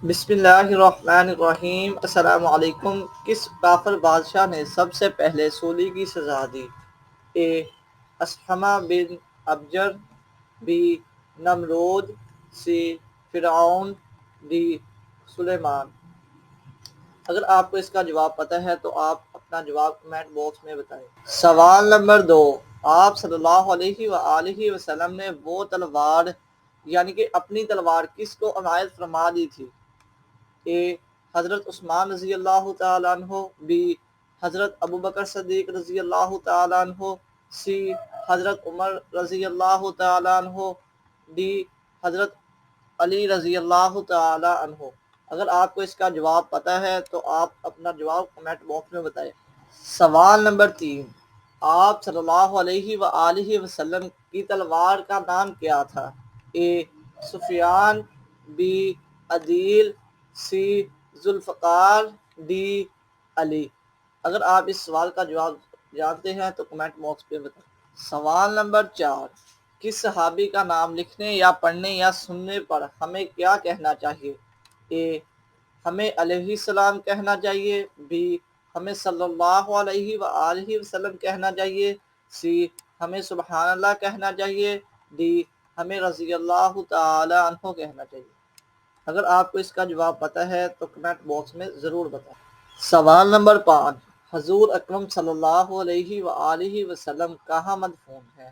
بسم اللہ الرحمن الرحیم۔ السلام علیکم۔ کس کافر بادشاہ نے سب سے پہلے سولی کی سزا دی؟ اے اسحمہ بن ابجر، بی نمرود، سی فرعون، ڈی سلیمان۔ اگر آپ کو اس کا جواب پتہ ہے تو آپ اپنا جواب کمنٹ باکس میں بتائیں۔ سوال نمبر 2، آپ صلی اللہ علیہ وآلہ وسلم نے وہ تلوار یعنی کہ اپنی تلوار کس کو عنایت فرما دی تھی؟ اے حضرت عثمان رضی اللہ تعالیٰ عنہ، بی حضرت ابوبکر صدیق رضی اللہ تعالیٰ عنہ، سی حضرت عمر رضی اللہ تعالیٰ عنہ، ڈی حضرت علی رضی اللہ تعالیٰ عنہ۔ اگر آپ کو اس کا جواب پتہ ہے تو آپ اپنا جواب کمنٹ باکس میں بتائیں۔ سوال نمبر 3، آپ صلی اللہ علیہ وآلہ وسلم کی تلوار کا نام کیا تھا؟ A Sufiyan, B Adeel, C Zulfiqar, D Ali. اگر آپ اس سوال کا جواب جانتے ہیں تو کمنٹ باکس پہ بتائیں۔ سوال نمبر 4، کس صحابی کا نام لکھنے یا پڑھنے یا سننے پر ہمیں کیا کہنا چاہیے؟ اے ہمیں علیہ السلام کہنا چاہیے، بی ہمیں صلی اللہ علیہ وآلہ وسلم کہنا چاہیے، سی ہمیں سبحان اللہ کہنا چاہیے، ڈی ہمیں رضی اللہ تعالی عنہ کہنا چاہیے۔ اگر آپ کو اس کا جواب پتہ ہے تو کمنٹ باکس میں ضرور بتائیں۔ سوال نمبر 5، حضور اکرم صلی اللہ علیہ وآلہ وسلم کہاں مدفون ہے؟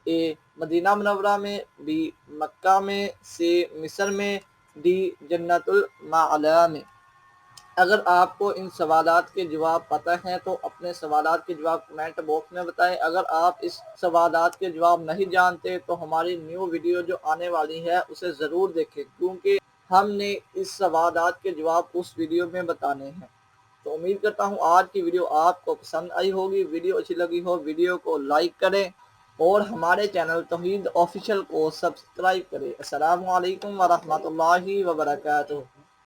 اے مدینہ منورہ میں، بی مکہ میں، سی مصر میں، ڈی جنت المعلی میں۔ اگر آپ کو ان سوالات کے جواب پتہ ہیں تو اپنے سوالات کے جواب کمنٹ باکس میں بتائیں۔ اگر آپ اس سوالات کے جواب نہیں جانتے تو ہماری نیو ویڈیو جو آنے والی ہے اسے ضرور دیکھیں، کیونکہ ہم نے اس سوالات کے جواب اس ویڈیو میں بتانے ہیں۔ تو امید کرتا ہوں آج کی ویڈیو آپ کو پسند آئی ہوگی۔ ویڈیو اچھی لگی ہو ویڈیو کو لائک کریں اور ہمارے چینل توحید آفیشیل کو سبسکرائب کریں۔ السلام علیکم ورحمۃ اللہ وبرکاتہ۔